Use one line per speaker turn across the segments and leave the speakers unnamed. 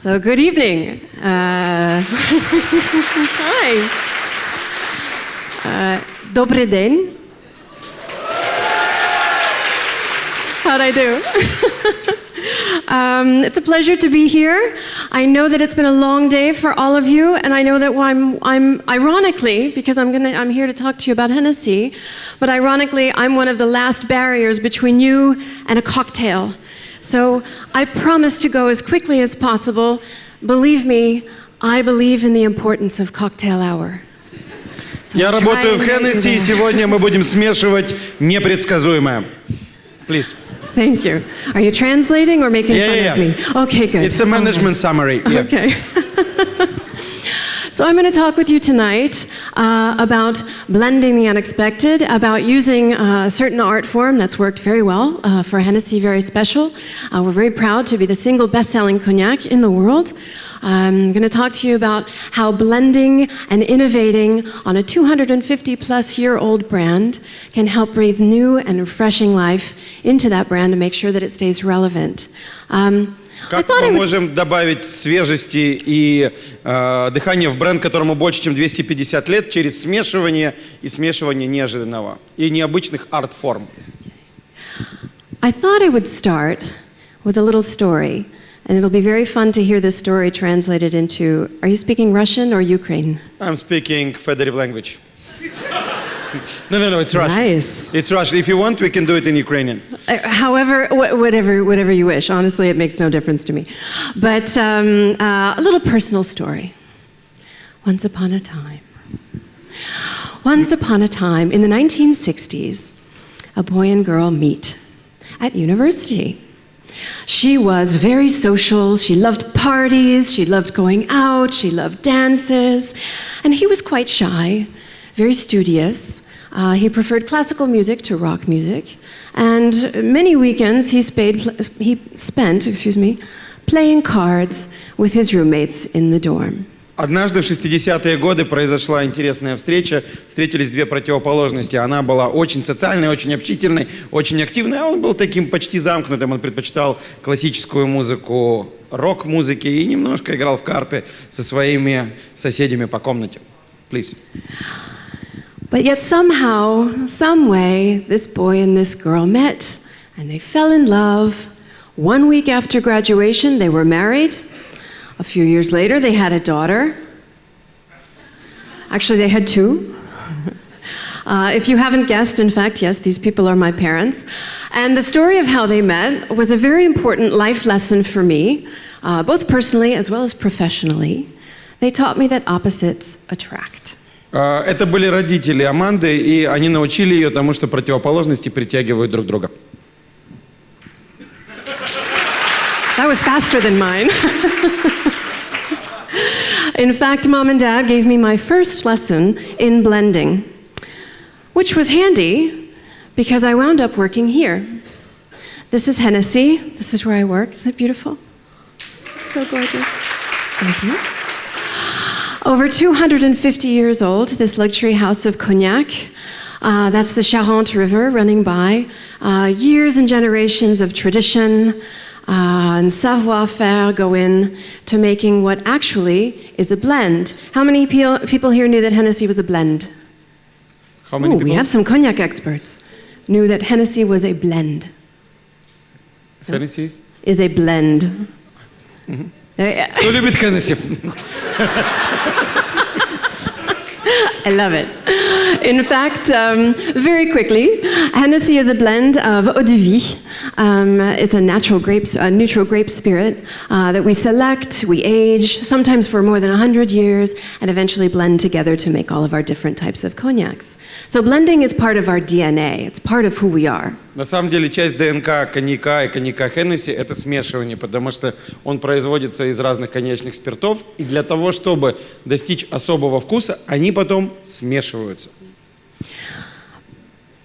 So good evening. Hi. Добрий день. How'd I do? It's a pleasure to be here. I know that it's been a long day for all of you, and I know that I'm ironically, because I'm here to talk to you about Hennessy, but ironically, I'm one of the last barriers between you and a cocktail. So I promise to go as quickly as possible. Believe me, I believe in the importance of cocktail hour. So
Я работаю в Hennessy, и сегодня мы будем смешивать непредсказуемое. Please.
Thank you. Are you translating or making fun of me? Okay, good.
It's a management summary. Yeah.
Okay. So I'm going to talk with you tonight about blending the unexpected, about using a certain art form that's worked very well for Hennessy, very special. We're very proud to be the single best-selling cognac in the world. I'm going to talk to you about how blending and innovating on a 250-plus-year-old brand can help breathe new and refreshing life into that brand and make sure that it stays relevant.
Как мы можем добавить свежести и дыхания в бренд, которому больше, чем 250 лет, через смешивание и смешивание неожиданного и необычных арт-форм?
I thought I would start with a little story, and it'll be very fun to hear this story translated into... Are you speaking Russian or Ukraine?
I'm speaking FEDORIV language. No, it's Russian.
Nice.
It's Russian. If you want, we can do it in Ukrainian.
However, whatever you wish. Honestly, it makes no difference to me. But a little personal story. Once upon a time in the 1960s, a boy and girl meet at university. She was very social, she loved parties, she loved going out, she loved dances, and he was quite shy, very studious. He preferred classical music to rock music, and many weekends he spent playing cards with his roommates in the dorm.
Однажды в 60-е годы произошла интересная встреча. Встретились две противоположности. Она была очень социальной, очень общительной, очень активной, а он был таким почти замкнутым. Он предпочитал классическую музыку, рок-музыки и немножко играл в карты со своими соседями по комнате. Please.
But yet somehow, some way, this boy and this girl met, and they fell in love. 1 week after graduation, they were married. A few years later, they had a daughter. Actually, they had two. If you haven't guessed, in fact, yes, these people are my parents. And the story of how they met was a very important life lesson for me, both personally as well as professionally. They taught me that opposites attract.
Это были родители Аманды, и они научили ее тому, что противоположности притягивают друг друга.
That was faster than mine. In fact, Mom and Dad gave me my first lesson in blending, which was handy because I wound up working here. This is Hennessy. This is where I work. Isn't it beautiful? It's so gorgeous. Thank you. Over 250 years old, this luxury house of cognac. That's the Charente River running by. Years and generations of tradition and savoir-faire go in to making what actually is a blend. How many people here knew that Hennessy was a blend?
How many people?
We have some cognac experts. Knew that Hennessy was a blend.
Hennessy?
Is a blend.
Mm-hmm. Кто любит Hennessy?
I love it. In fact, very quickly, Hennessy is a blend of eau de vie. It's a neutral grape spirit that we select, we age, sometimes for more than 100 years, and eventually blend together to make all of our different types of cognacs. So blending is part of our DNA. It's part of who we are.
На самом деле, часть ДНК коньяка и коньяка Hennessy – это смешивание, потому что он производится из разных коньячных спиртов, и для того, чтобы достичь особого вкуса, они потом смешиваются.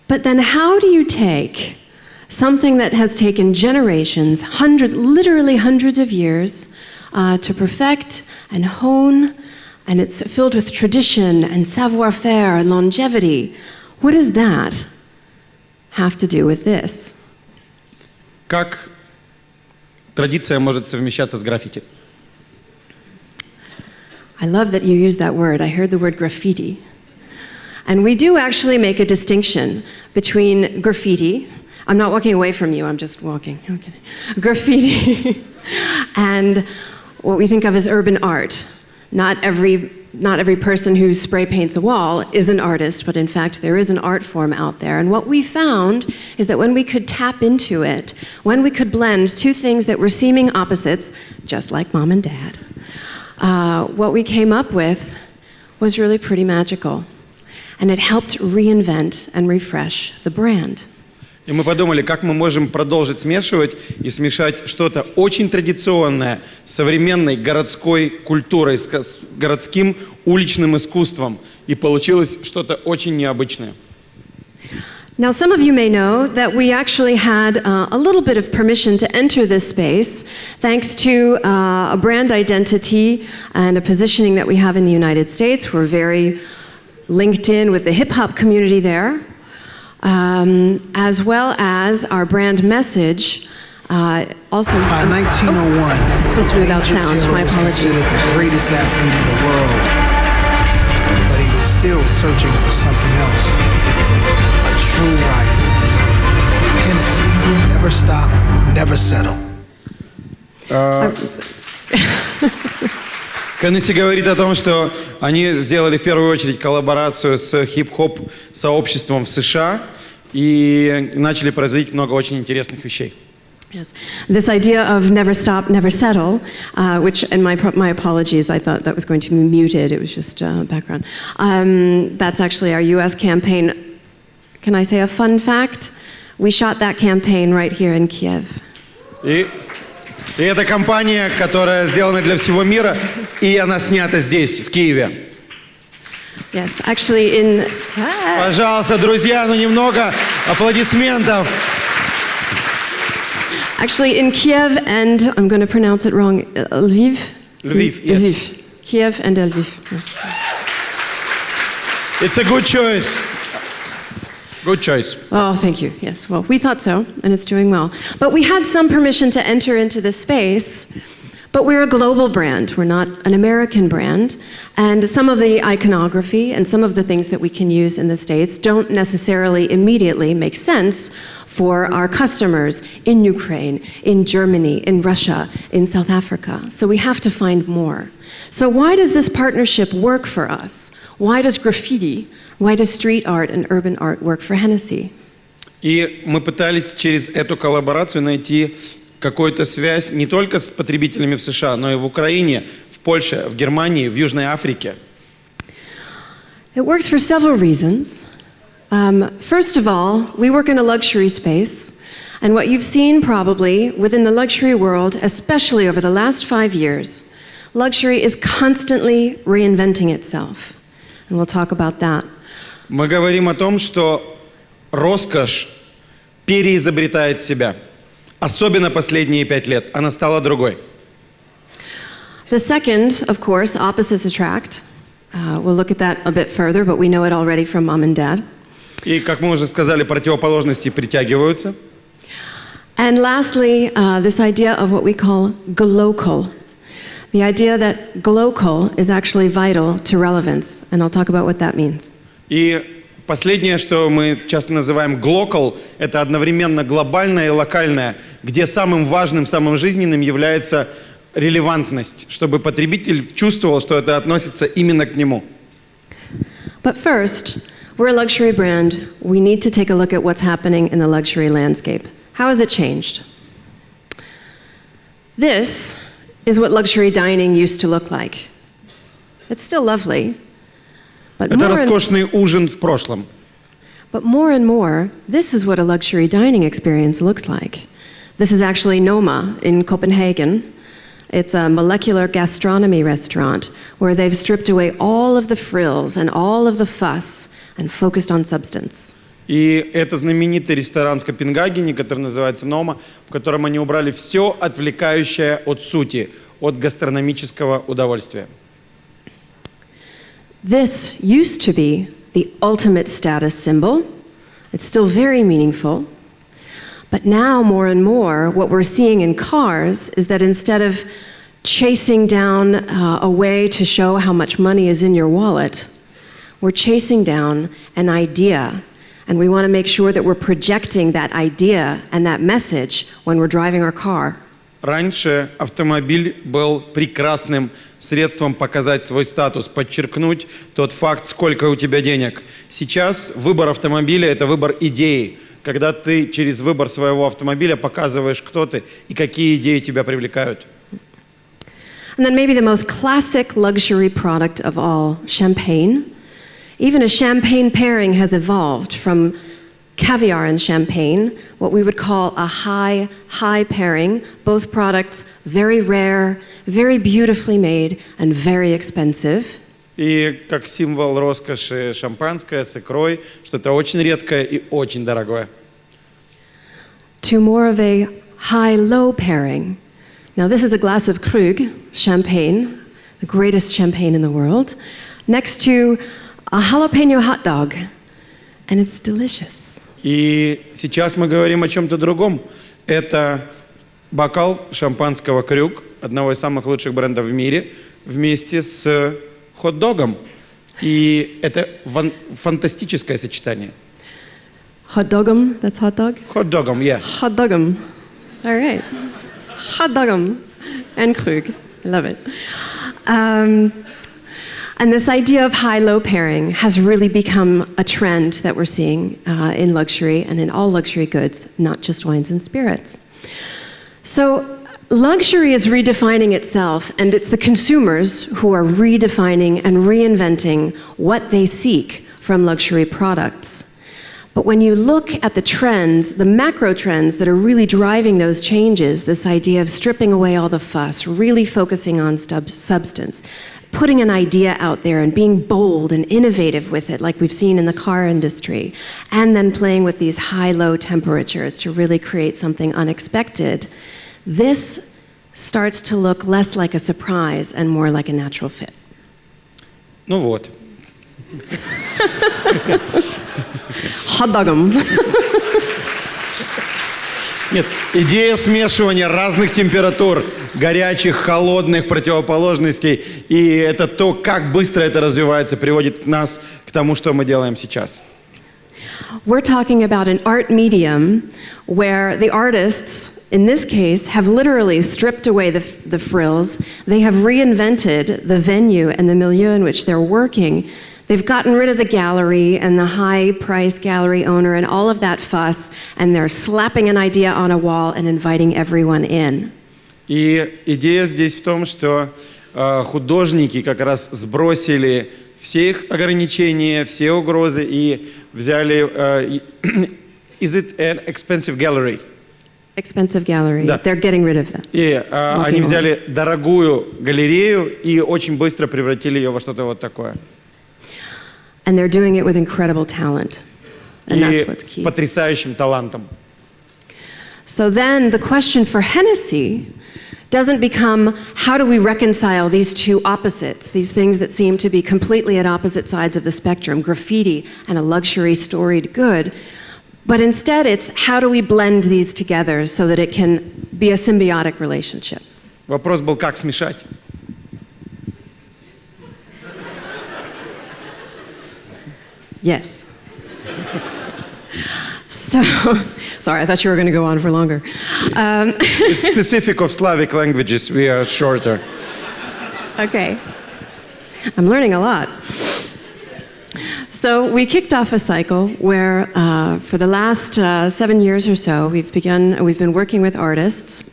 But then how do you take something that has taken generations, hundreds, literally hundreds of years, to perfect and hone, and it's filled with tradition and savoir-faire and longevity? What does that have to do with this?
Как традиция может совмещаться с граффити?
I love that you used that word. I heard the word graffiti. And we do actually make a distinction between graffiti. I'm not walking away from you, I'm just walking. Okay. Graffiti and what we think of as urban art. Not every person who spray paints a wall is an artist, but in fact there is an art form out there. And what we found is that when we could tap into it, when we could blend two things that were seeming opposites, just like mom and dad, what we came up with was really pretty magical. And it helped reinvent and refresh the brand.
И мы подумали, как мы можем продолжить смешивать и смешать что-то очень традиционное с современной городской культурой, с городским уличным искусством. И получилось что-то очень необычное.
Now, some of you may know that we actually had a little bit of permission to enter this space thanks to a brand identity and a positioning that we have in the United States. We're very linked in with the hip-hop community there. As well as our brand message, also.
By 1901,
it's supposed to be without sound. My
was
apologies.
considered the greatest athlete in the world, but he was still searching for something else. A true rival. Hennessy, never stop, never settle.
Hennessy говорит о том, что они сделали в первую очередь коллаборацию с хип-хоп сообществом в США и начали производить много очень интересных вещей.
Yes. This idea of never stop, never settle, which, and my apologies, I thought that was going to be muted. It was just background. That's actually our U.S. campaign. Can I say a fun fact? We shot that campaign right here in Kiev.
И это компания, которая сделана для всего мира, и она снята здесь, в Киеве.
Yes, actually in...
Пожалуйста, друзья, ну немного аплодисментов.
Actually in Kiev and, I'm going to pronounce it wrong, Lviv?
Lviv, yes.
Lviv. Kiev and Lviv.
It's a good choice. Good choice.
Oh, thank you. Yes, well, we thought so, and it's doing well. But we had some permission to enter into this space, but we're a global brand. We're not an American brand. And some of the iconography and some of the things that we can use in the States don't necessarily immediately make sense for our customers in Ukraine, in Germany, in Russia, in South Africa. So we have to find more. So why does this partnership work for us? Why does graffiti, why does street art and urban art work for Hennessy?
И мы пытались через эту коллаборацию найти какую-то связь не только с потребителями в США, но и в Украине, в Польше, в Германии, в Южной Африке.
It works for several reasons. First of all, we work in a luxury space, and what you've seen probably within the luxury world, especially over the last 5 years, luxury is constantly reinventing itself. And we'll talk about that.
Мы говорим о том, что роскошь переизобретает себя. Особенно последние 5 лет. Она стала другой.
The second, of course, opposites attract. We'll look at that a bit further, but we know it already from mom and dad.
И, как мы уже сказали, противоположности притягиваются.
And lastly, this idea of what we call glocal. The idea that glocal is actually vital to relevance, and I'll talk about what that means.
И последнее, что мы часто называем глокал, это одновременно глобальное и локальное, где самым важным, самым жизненным является релевантность, чтобы потребитель чувствовал, что это относится именно к нему.
But first, we're a luxury brand. We need to take a look at what's happening in the luxury landscape. How has it changed? This is what luxury dining used to look like. It's still lovely, but
Это роскошный ужин в прошлом.
But more and more, this is what a luxury dining experience looks like. This is actually Noma in Copenhagen. It's a molecular gastronomy restaurant where they've stripped away all of the frills and all of the fuss and focused on substance.
И это знаменитый ресторан в Копенгагене, который называется Нома, в котором они убрали все отвлекающее от сути, от гастрономического удовольствия.
This used to be the ultimate status symbol. It's still very meaningful. But now, more and more, what we're seeing in cars is that instead of chasing down a way to show how much money is in your wallet. We're chasing down an idea, and we want to make sure that we're projecting that idea and that message when we're driving our car.
Раньше автомобиль был прекрасным средством показать свой статус, подчеркнуть тот факт, сколько у тебя денег. Сейчас выбор автомобиля – это выбор идеи, когда ты через выбор своего автомобиля показываешь, кто ты и какие идеи тебя привлекают.
And then maybe the most classic luxury product of all, champagne. Even a champagne pairing has evolved from caviar and champagne, what we would call a high pairing. Both products very rare, very beautifully made, and very expensive.
И как символ роскоши шампанское с икрой, что-то очень редкое и очень дорогое.
To more of a high-low pairing. Now this is a glass of Krug, champagne, the greatest champagne in the world, next to a jalapeno hot dog, and it's delicious.
И сейчас мы говорим о чем-то другом. Это бокал шампанского «Крюк», одного из самых лучших брендов в мире, вместе с хот-догом. И это фантастическое сочетание.
Hot dogum, that's hot dog?
Хот-догом, yes.
Hot dogum. All right. Hot dogum and Krug. I love it. And this idea of high-low pairing has really become a trend that we're seeing in luxury and in all luxury goods, not just wines and spirits. So luxury is redefining itself, and it's the consumers who are redefining and reinventing what they seek from luxury products. But when you look at the trends, the macro trends that are really driving those changes, this idea of stripping away all the fuss, really focusing on substance, putting an idea out there and being bold and innovative with it, like we've seen in the car industry, and then playing with these high-low temperatures to really create something unexpected, this starts to look less like a surprise and more like a natural fit.
Ну вот.
Hot dogum.
Нет, идея смешивания разных температур, горячих, холодных, противоположностей, и это то, как быстро это развивается, приводит нас к тому, что мы делаем сейчас.
We're talking about an art medium where the artists, in this case, have literally stripped away the frills. They have reinvented the venue and the milieu in which they're working. They've gotten rid of the gallery and the high-priced gallery owner and all of that fuss, and they're slapping an idea on a wall and inviting everyone in.
И идея здесь в том, что художники как раз сбросили все их ограничения, все угрозы и взяли... Is it an expensive gallery?
Expensive gallery.
Да.
They're getting rid of that.
И они взяли дорогую галерею и очень быстро превратили ее во что-то вот такое.
And they're doing it with incredible talent. And that's what's key.
С потрясающим талантом.
So then the question for Hennessy doesn't become how do we reconcile these two opposites, these things that seem to be completely at opposite sides of the spectrum, graffiti and a luxury storied good, but instead it's how do we blend these together so that it can be a symbiotic relationship.
Вопрос был, как смешать.
Yes. So, sorry, I thought you were going to go on for longer.
It's specific of Slavic languages, we are shorter.
Okay. I'm learning a lot. So we kicked off a cycle where for the last 7 years or so, we've been working with artists,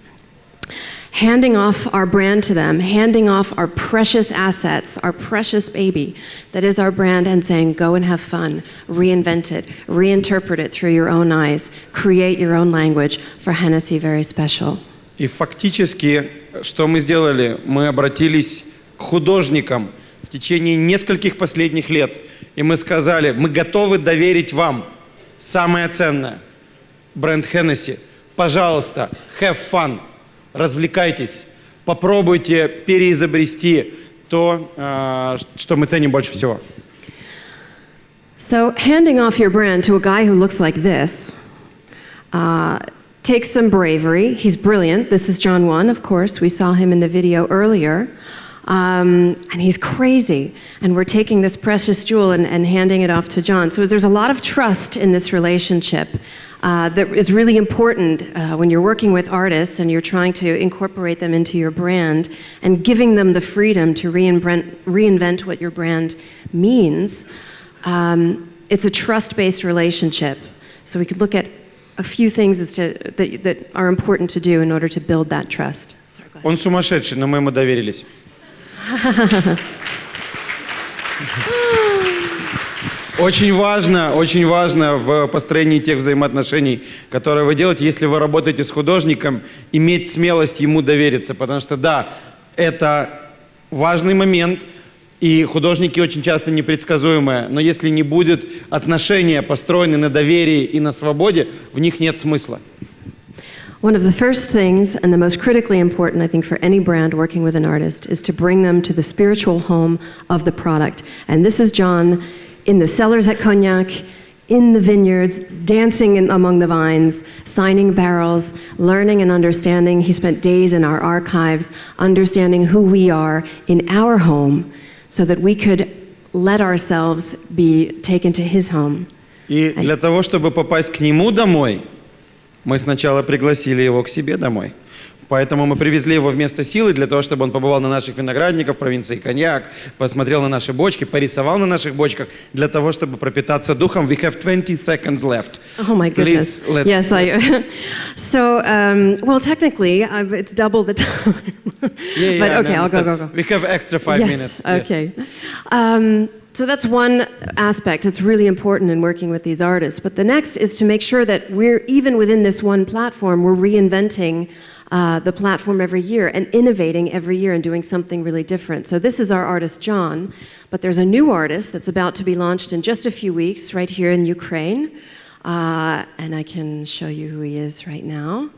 handing off our brand to them, handing off our precious assets, our precious baby that is our brand, and saying, go and have fun, reinvent it, reinterpret it through your own eyes, create your own language. For Hennessy, very special.
И фактически, что мы сделали? Мы обратились к художникам в течение нескольких последних лет, и мы сказали, мы готовы доверить вам самое ценное, бренд Hennessy. Пожалуйста, have fun. Развлекайтесь, попробуйте переизобрести то, что мы ценим больше всего.
So handing off your brand to a guy who looks like this takes some bravery. He's brilliant. This is John 1, of course. We saw him in the video earlier. And he's crazy. And we're taking this precious jewel and handing it off to John. So there's a lot of trust in this relationship that is really important when you're working with artists and you're trying to incorporate them into your brand and giving them the freedom to reinvent what your brand means. It's a trust-based relationship. So we could look at a few things that are important to do in order to build that trust. Sorry, go ahead.
Он сумасшедший, но мы ему доверились. Очень важно в построении тех взаимоотношений, которые вы делаете, если вы работаете с художником, иметь смелость ему довериться, потому что да, это важный момент, и художники очень часто непредсказуемые, но если не будет отношения, построены на доверии и на свободе, в них нет смысла.
One of the first things, and the most critically important, I think, for any brand working with an artist, is to bring them to the spiritual home of the product. And this is John in the cellars at Cognac, in the vineyards, dancing among the vines, signing barrels, learning and understanding. He spent days in our archives, understanding who we are in our home, so that we could let ourselves be taken to his home.
И для того, чтобы попасть к нему домой, мы сначала пригласили его к себе домой. Поэтому мы привезли его вместо силы для того, чтобы он побывал на наших виноградниках в провинции Коньяк, посмотрел на наши бочки, порисовал на наших бочках, для того, чтобы пропитаться духом. We have 20 seconds left.
Oh my goodness.
Please,
yes, So, well, technically, it's double the time.
Yeah,
but okay, I'll go.
We have extra 5 minutes.
Okay. Yes. So that's one aspect. It's really important in working with these artists. But the next is to make sure that we're, even within this one platform, we're reinventing the platform every year and innovating every year and doing something really different. So this is our artist, John. But there's a new artist that's about to be launched in just a few weeks right here in Ukraine. And I can show you who he is right now.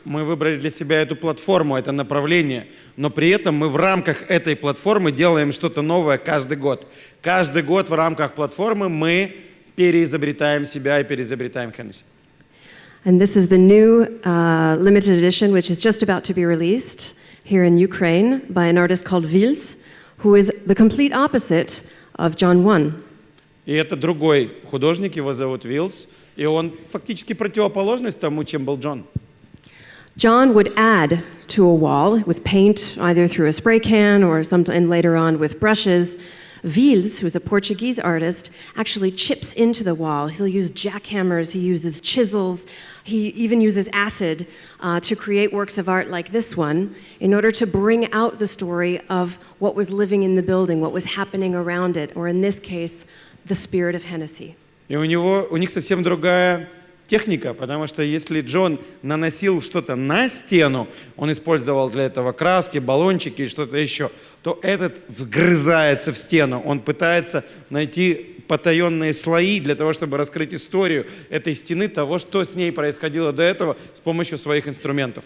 Мы выбрали для себя эту платформу, это направление, но при этом мы в рамках этой платформы делаем что-то новое каждый год. Каждый год в рамках платформы мы переизобретаем себя и переизобретаем Hennessy.
And this is the new limited edition, which is just about to be released here in Ukraine by an artist called Vils, who is the complete opposite of John 1.
И это другой художник, его зовут Вилс, и он фактически противоположность тому, чем был Джон.
John would add to a wall with paint, either through a spray can or and later on with brushes. Vils, who's a Portuguese artist, actually chips into the wall. He'll use jackhammers, he uses chisels, he even uses acid to create works of art like this one in order to bring out the story of what was living in the building, what was happening around it, or in this case, the spirit of Hennessy.
И у них совсем другая техника, потому что если Джон наносил что-то на стену, он использовал для этого краски, баллончики и что-то еще, то этот вгрызается в стену, он пытается найти потаенные слои для того, чтобы раскрыть историю этой стены, того, что с ней происходило до этого, с помощью своих инструментов.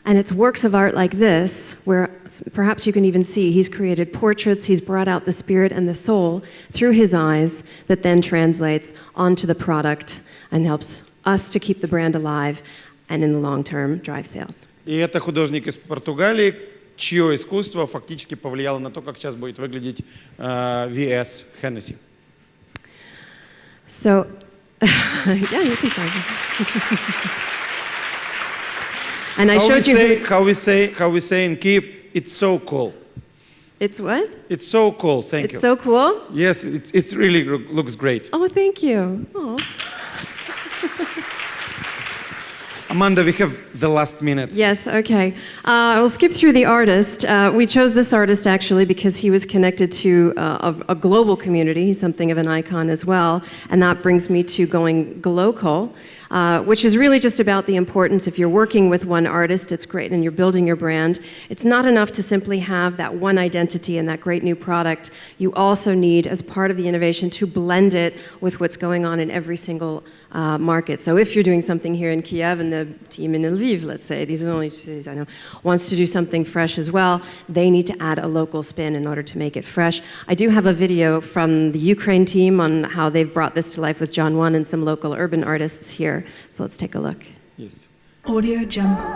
And it's works of art like this, where perhaps you can even see he's created portraits, he's brought out the spirit and the soul through his eyes that then translates onto the product and helps us to keep the brand alive and in the long term drive sales.
И это художник из Португалии, чье искусство фактически повлияло на то, как сейчас будет выглядеть VS Hennessy.
So, yeah, you can try. And I showed you
how we say in Kiev, it's so cool.
It's what?
It's so cool. Thank you.
It's so cool?
Yes, it really looks great.
Oh, thank you. Oh.
Amanda, we have the last minute.
Yes, okay. We'll skip through the artist. We chose this artist actually because he was connected to a global community. He's something of an icon as well. And that brings me to going glocal, which is really just about the importance. If you're working with one artist, it's great, and you're building your brand. It's not enough to simply have that one identity and that great new product. You also need, as part of the innovation, to blend it with what's going on in every single market. So if you're doing something here in Kiev and the team in Lviv, let's say, these are the only two cities I know, wants to do something fresh as well, they need to add a local spin in order to make it fresh. I do have a video from the Ukraine team on how they've brought this to life with John 1 and some local urban artists here. here. So let's take a look.
Yes.
Audio Jungle.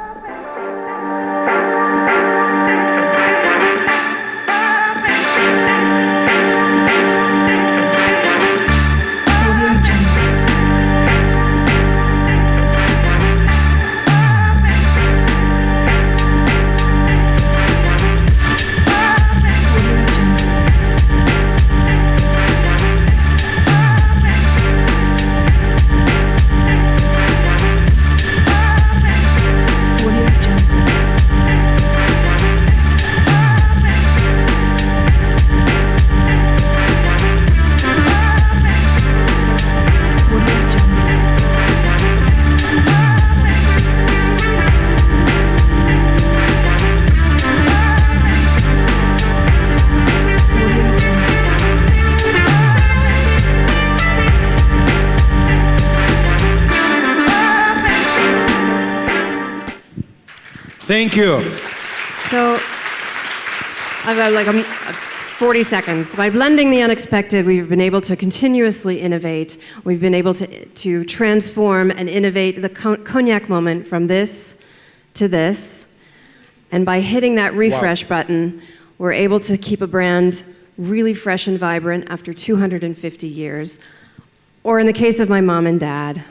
Thank you.
So, I've got like 40 seconds. By blending the unexpected, we've been able to continuously innovate. We've been able to transform and innovate the cognac moment from this to this. And by hitting that refresh button, we're able to keep a brand really fresh and vibrant after 250 years. Or in the case of my mom and dad,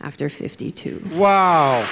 after 52.
Wow.